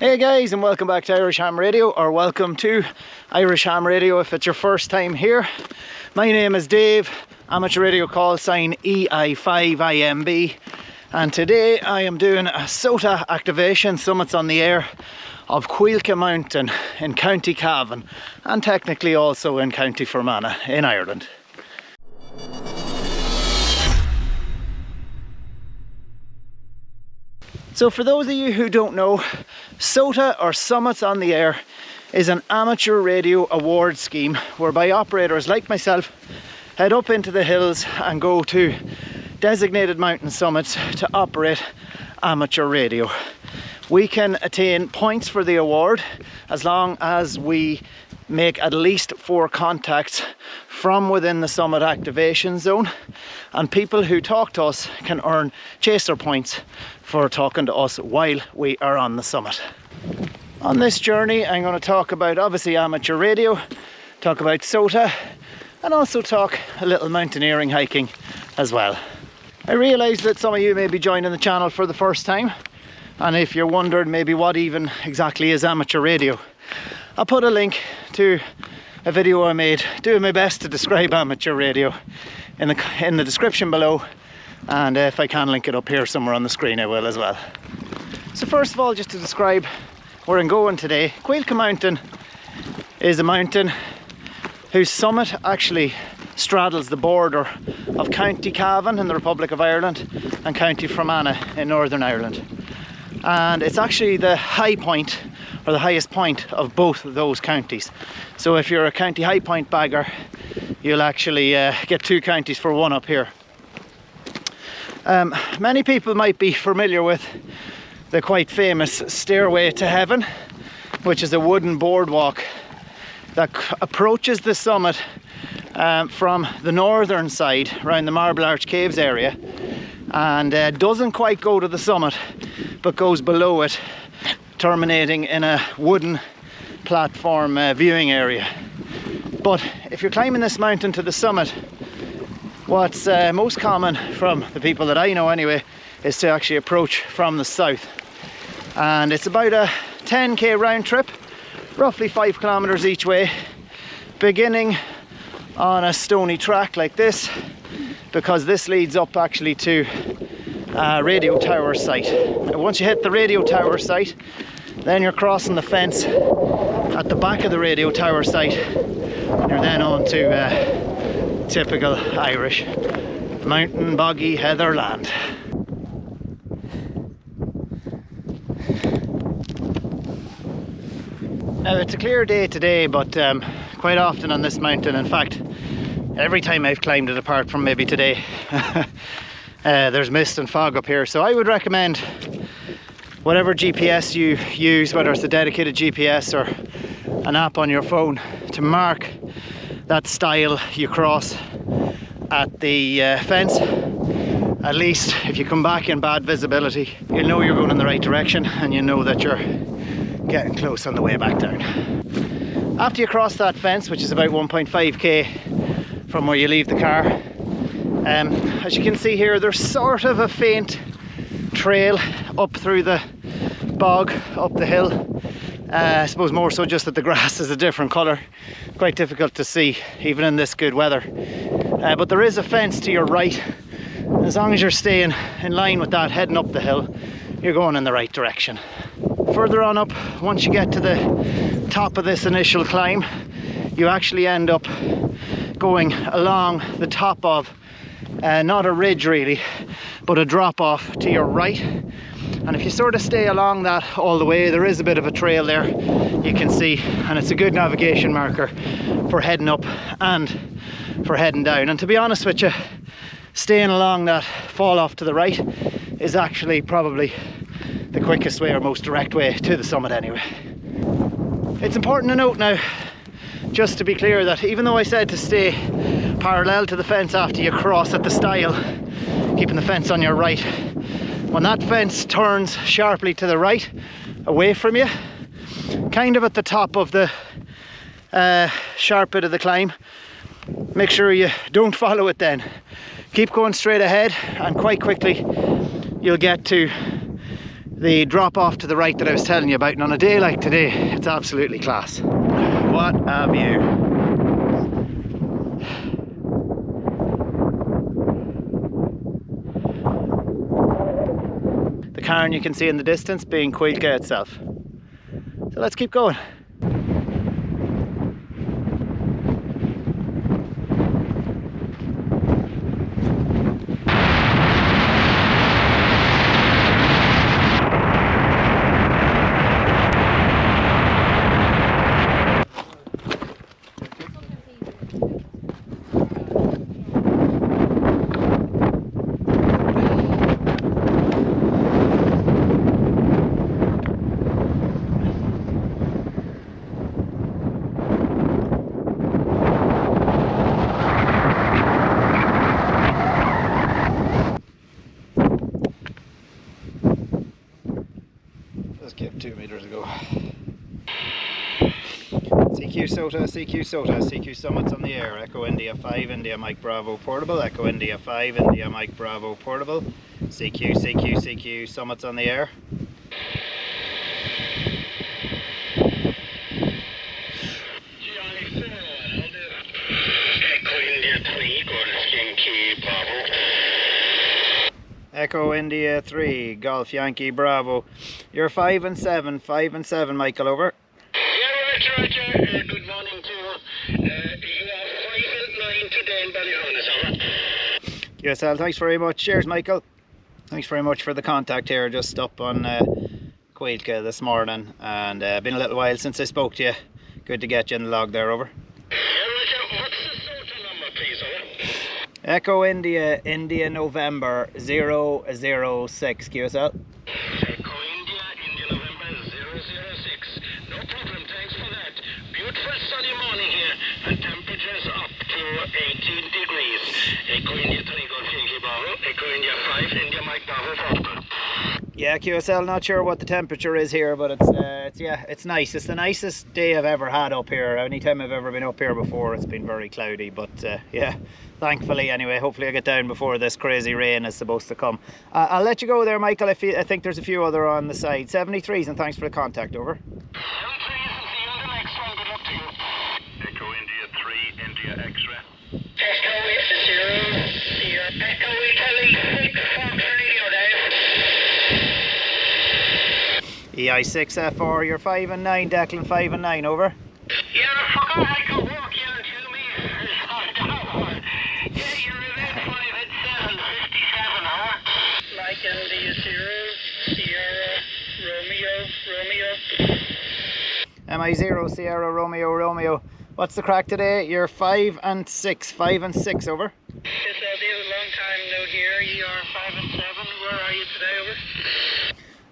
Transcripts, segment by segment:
Hey guys, and welcome back to Irish Ham Radio, or welcome to Irish Ham Radio if it's your first time here. My name is Dave, amateur radio call sign EI5IMB, and today I am doing a SOTA activation, Summits on the Air, of Cuilcagh Mountain in County Cavan, and technically also in County Fermanagh in Ireland. So for those of you who don't know, SOTA, or Summits on the Air, is an amateur radio award scheme whereby operators like myself head up into the hills and go to designated mountain summits to operate amateur radio. We can attain points for the award as long as we make at least 4 contacts from within the summit activation zone, and people who talk to us can earn chaser points for talking to us while we are on the summit. On this journey I'm going to talk about obviously amateur radio, talk about SOTA, and also talk a little mountaineering, hiking as well. I realise that some of you may be joining the channel for the first time, and if you're wondering maybe what even exactly is amateur radio, I'll put a link to a video I made doing my best to describe amateur radio in the description below, and if I can link it up here somewhere on the screen I will as well. So first of all, just to describe where I'm going today, Cuilcagh Mountain is a mountain whose summit actually straddles the border of County Cavan in the Republic of Ireland and County Fermanagh in Northern Ireland, and it's actually the high point, or the highest point, of both of those counties. So if you're a county high point bagger, you'll actually get 2 counties for 1 up here. Many people might be familiar with the quite famous Stairway to Heaven, which is a wooden boardwalk that approaches the summit from the northern side around the Marble Arch Caves area, and doesn't quite go to the summit but goes below it, terminating in a wooden platform viewing area. But if you're climbing this mountain to the summit, what's most common from the people that I know anyway is to actually approach from the south, and it's about a 10k round trip, roughly 5 kilometers each way, beginning on a stony track like this, because this leads up actually to a radio tower site. And once you hit the radio tower site, then you're crossing the fence at the back of the radio tower site, and you're then on to typical Irish mountain, boggy, heather land. Now it's a clear day today, but quite often on this mountain, in fact every time I've climbed it apart from maybe today, there's mist and fog up here. So I would recommend whatever GPS you use, whether it's a dedicated GPS or an app on your phone, to mark that stile you cross at the fence. At least if you come back in bad visibility, you'll know you're going in the right direction, and you know that you're getting close on the way back down. After you cross that fence, which is about 1.5k from where you leave the car, as you can see here, there's sort of a faint trail up through the bog, up the hill. I suppose more so just that the grass is a different colour, quite difficult to see even in this good weather. But there is a fence to your right. As long as you're staying in line with that, heading up the hill, you're going in the right direction. Further on up, once you get to the top of this initial climb, you actually end up going along the top of not a ridge really, but a drop off to your right. And if you sort of stay along that all the way, there is a bit of a trail there you can see, and it's a good navigation marker for heading up and for heading down. And to be honest with you, staying along that fall off to the right is actually probably the quickest way, or most direct way to the summit anyway. It's important to note now, just to be clear, that even though I said to stay parallel to the fence after you cross at the stile, keeping the fence on your right, when that fence turns sharply to the right away from you, kind of at the top of the sharp bit of the climb, make sure you don't follow it then. Keep going straight ahead, and quite quickly you'll get to the drop off to the right that I was telling you about, and on a day like today it's absolutely class. What a view. The cairn you can see in the distance being Cuilcagh itself. So let's keep going. CQ SOTA, CQ SOTA, CQ Summits on the air, Echo India 5, India Mike Bravo Portable, Echo India 5, India Mike Bravo Portable, CQ, CQ, CQ Summits on the air. Echo India 3, Golf Yankee Bravo. You're 5 and 7, 5 and 7, Michael, over. Yeah, Roger. Good morning to you. You are 5 and 9 today in Ballyhonus, USL, thanks very much. Cheers, Michael. Thanks very much for the contact here. Just up on Cuilcagh this morning, and been a little while since I spoke to you. Good to get you in the log there, over. Yeah, Roger. What's the SOTA number, please, over? Echo India, India November 006, QSL. Echo India, India November 006. No problem, thanks for that. Beautiful sunny morning here, and temperatures up to 18 degrees. Echo India 3, Golf Yankee Bravo. Echo India 5, India Mike Bravo Portable. Yeah, QSL, not sure what the temperature is here, but it's nice. It's the nicest day I've ever had up here. Anytime I've ever been up here before, it's been very cloudy, but yeah, thankfully anyway. Hopefully I get down before this crazy rain is supposed to come. I'll let you go there, Michael. I think there's a few other on the side. 73s, and thanks for the contact, over. 73s, and see you on the next one. Good luck to you. Echo India 3, India X-ray. Echo 0, Echo Italy 6, Fox Radio, Dave. EI6FR, you're 5 and 9, Declan 5 and 9, over. Yeah, fuck off, I can walk you and 2 meters. Yeah, you're within 5 and 7, 57, over. Mike India 0, Sierra, Romeo. MI0, Sierra, Romeo. What's the crack today? You're 5 and 6, 5 and 6, over. Yes, Dave, a long time no here. You are 5 and 7. Where are you today, over?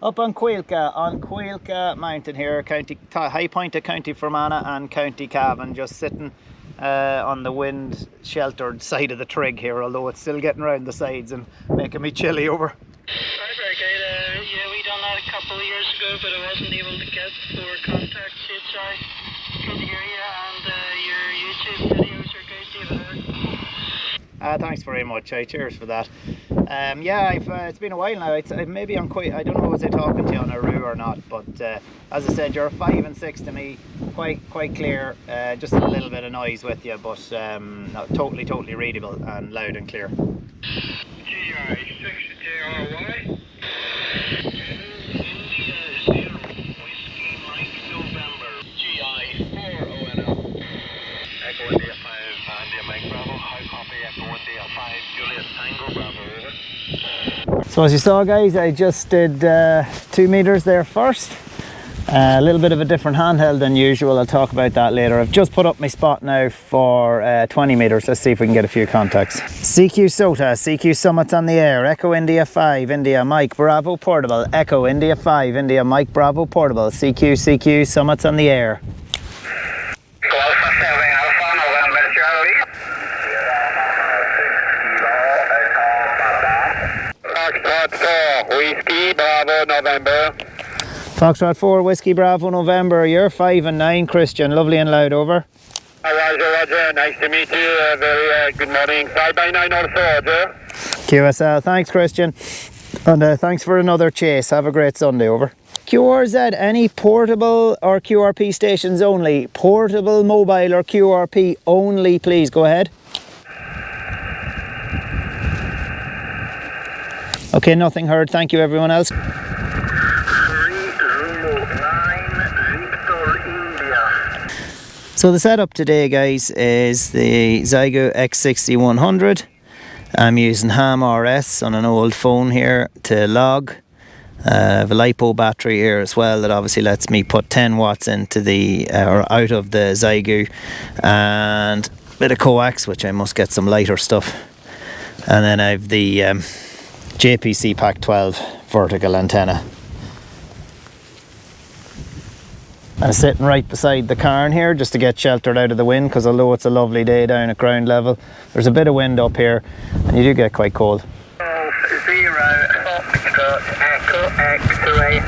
Up on Cuilcagh Mountain here, high point of County Fermanagh and County Cavan, just sitting on the wind sheltered side of the trig here, although it's still getting round the sides and making me chilly, over. Right, very good. Yeah, we done that a couple of years ago, but I wasn't able to get for contact. Sorry. Good to hear you, and your YouTube videos are good, David. Thanks very much. Cheers for that. Yeah, it's been a while now. Maybe I'm quite. I don't know, was I talking to you on a roo or not? But as I said, you're 5 and 6 to me. Quite clear. Just a little bit of noise with you, but not totally readable and loud and clear. GI 6 JRY. So as you saw, guys, I just did 2 meters there first. A little bit of a different handheld than usual. I'll talk about that later. I've just put up my spot now for 20 meters. Let's see if we can get a few contacts. CQ SOTA, CQ Summits on the air. Echo India 5, India Mike Bravo Portable. Echo India 5, India Mike Bravo Portable. CQ Summits on the air. Whiskey Bravo November. Foxtrot 4, Whiskey Bravo November. You're 5 and 9, Christian. Lovely and loud, over. Roger. Nice to meet you. Very good morning. 5 by 9 also, Roger. QSL. Thanks, Christian. And thanks for another chase. Have a great Sunday, over. QRZ, any portable or QRP stations only? Portable, mobile or QRP only, please, go ahead. Okay, nothing heard. Thank you, everyone else. 309 Victor India. So the setup today, guys, is the Zygo X6100. I'm using Ham RS on an old phone here to log. I have a LiPo battery here as well that obviously lets me put 10 watts into the or out of the Zygo, and a bit of coax, which I must get some lighter stuff. And then I have the JPC Pack 12 vertical antenna. I'm sitting right beside the cairn here just to get sheltered out of the wind, because although it's a lovely day down at ground level, there's a bit of wind up here and you do get quite cold. 0 Foxtrot Echo X-ray.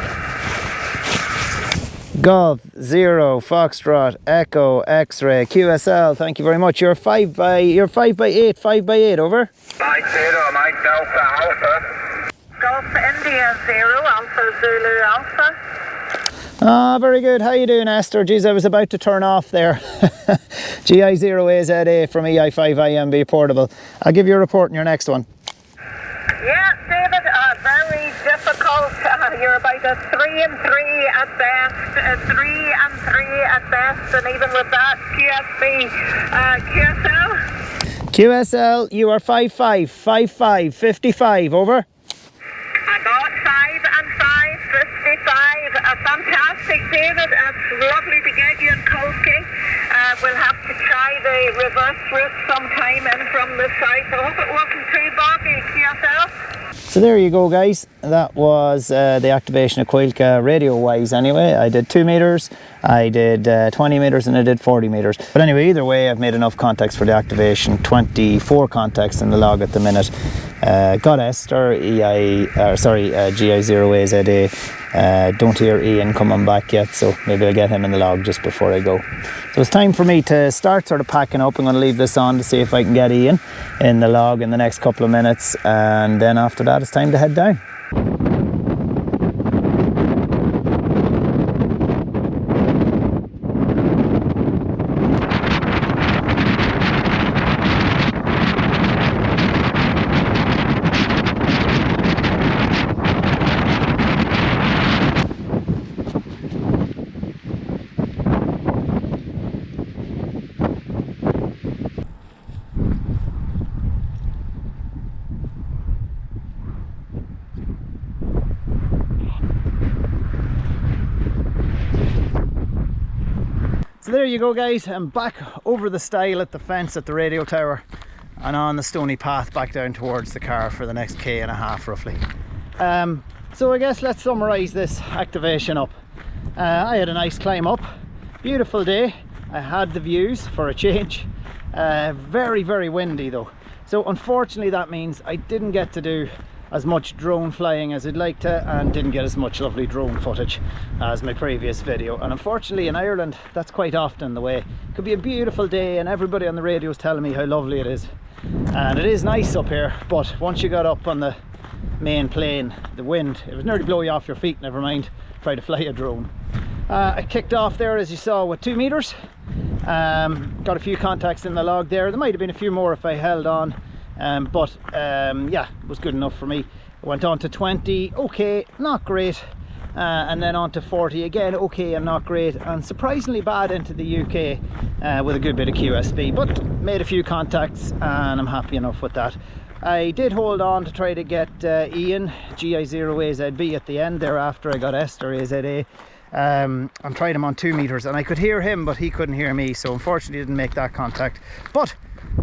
Golf 0 Foxtrot Echo X-ray QSL. Thank you very much. You're 5 by 8, 5 by 8, over. 50 Mike Delta Alpha. Golf India 0 Alpha Zulu Alpha. Ah, very good. How you doing, Esther? Geez, I was about to turn off there. GI0AZA from EI5IMB portable. I'll give you a report in your next one. Yeah, David, very difficult. You're about a 3 and 3 at best, a 3 and 3 at best, and even with that, QSL? QSL, you are 55, 55, 55, over. I got 5 and 5, 55. Fantastic, David. It's lovely to get you in Cuilcagh. We'll have to try the reverse route sometime in from the south. I hope it wasn't too boggy, QSL. So there you go, guys. That was the activation of Cuilcagh radio-wise anyway. I did 2 meters, I did 20 meters, and I did 40 meters. But anyway, either way, I've made enough contacts for the activation. 24 contacts in the log at the minute. Got Esther, GI0AZA. Don't hear Ian coming back yet, so maybe I'll get him in the log just before I go. So it's time for me to start sort of packing up. I'm going to leave this on to see if I can get Ian in the log in the next couple of minutes, and then after that it's time to head down. So there you go, guys. I'm back over the stile at the fence at the radio tower and on the stony path back down towards the car for the next K and a half roughly. So I guess let's summarise this activation up. I had a nice climb up, beautiful day. I had the views for a change. Very, very windy though. So unfortunately that means I didn't get to do as much drone flying as I'd like to, and didn't get as much lovely drone footage as my previous video. And unfortunately in Ireland that's quite often the way. It could be a beautiful day and everybody on the radio is telling me how lovely it is, and it is nice up here, but once you got up on the main plane, the wind, it was nearly blow you off your feet, never mind try to fly a drone. I kicked off there, as you saw, with 2 meters. Got a few contacts in the log there. There might have been a few more if I held on. Yeah, it was good enough for me. I went on to 20, okay, not great, and then on to 40, again, okay and not great, and surprisingly bad into the UK with a good bit of QSB, but made a few contacts and I'm happy enough with that. I did hold on to try to get Ian, GI0AZB at the end there after I got Esther AZA. I tried him on 2 meters and I could hear him, but he couldn't hear me, so unfortunately didn't make that contact. But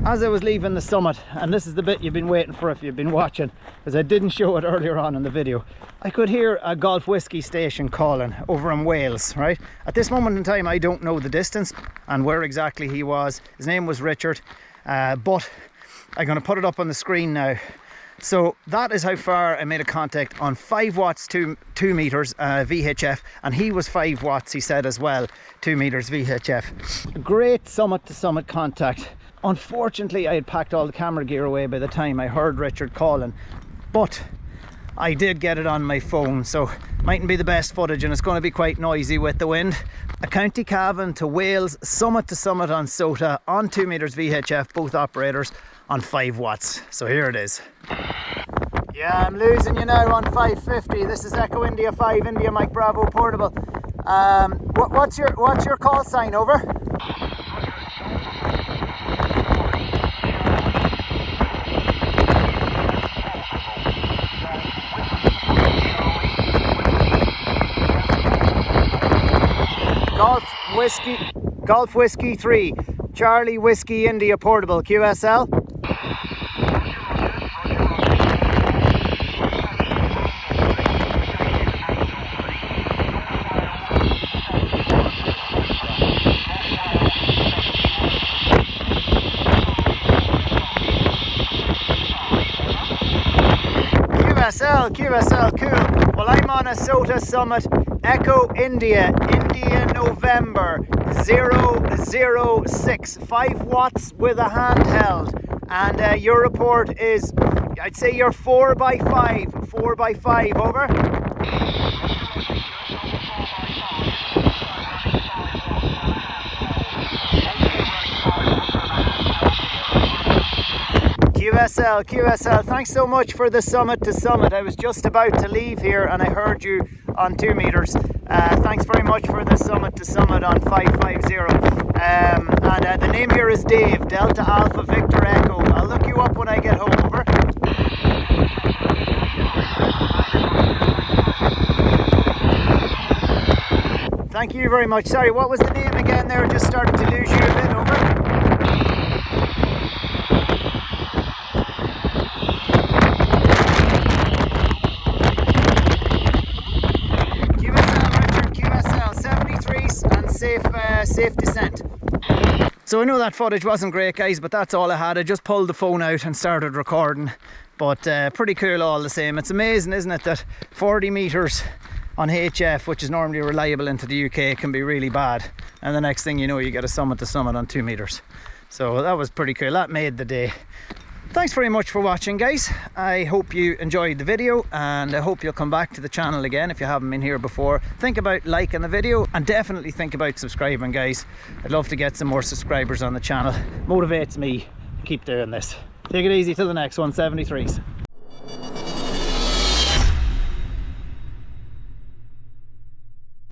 as I was leaving the summit, and this is the bit you've been waiting for if you've been watching, because I didn't show it earlier on in the video, I could hear a Golf Whiskey station calling over in Wales, right? At this moment in time I don't know the distance and where exactly he was. His name was Richard, but I'm going to put it up on the screen now. So that is how far I made a contact on 5 watts 2 meters VHF, and he was 5 watts, he said, as well, 2 meters VHF. Great summit to summit contact. Unfortunately I had packed all the camera gear away by the time I heard Richard calling, but I did get it on my phone, so mightn't be the best footage, and it's going to be quite noisy with the wind. A County Cavan to Wales, summit to summit on SOTA, on 2 meters VHF, both operators on 5 watts. So here it is. Yeah, I'm losing you now on 550. This is Echo India 5, India Mike Bravo portable. What's your call sign, over? Golf Whiskey 3, Charlie Whiskey India portable, QSL. QSL, cool. Well, I'm on a SOTA summit, Echo India November 006, 5 watts with a handheld. And your report is, I'd say you're 4x5, 4x5, over. QSL, thanks so much for the summit to summit. I was just about to leave here and I heard you on 2 meters. Thanks very much for the summit to summit on 550. And the name here is Dave, Delta Alpha Victor Echo. I'll look you up when I get home, over. Thank you very much. Sorry, what was the name again there? Just started to lose you a bit, over. Safe descent. So I know that footage wasn't great, guys, but that's all I had. I just pulled the phone out and started recording, but pretty cool all the same. It's amazing, isn't it, that 40 meters on HF, which is normally reliable into the UK, can be really bad, and the next thing you know, you get a summit to summit on 2 meters. So that was pretty cool. That made the day. Thanks very much for watching, guys. I hope you enjoyed the video, and I hope you'll come back to the channel again if you haven't been here before. Think about liking the video, and definitely think about subscribing, guys. I'd love to get some more subscribers on the channel. Motivates me to keep doing this. Take it easy till the next one, 73s.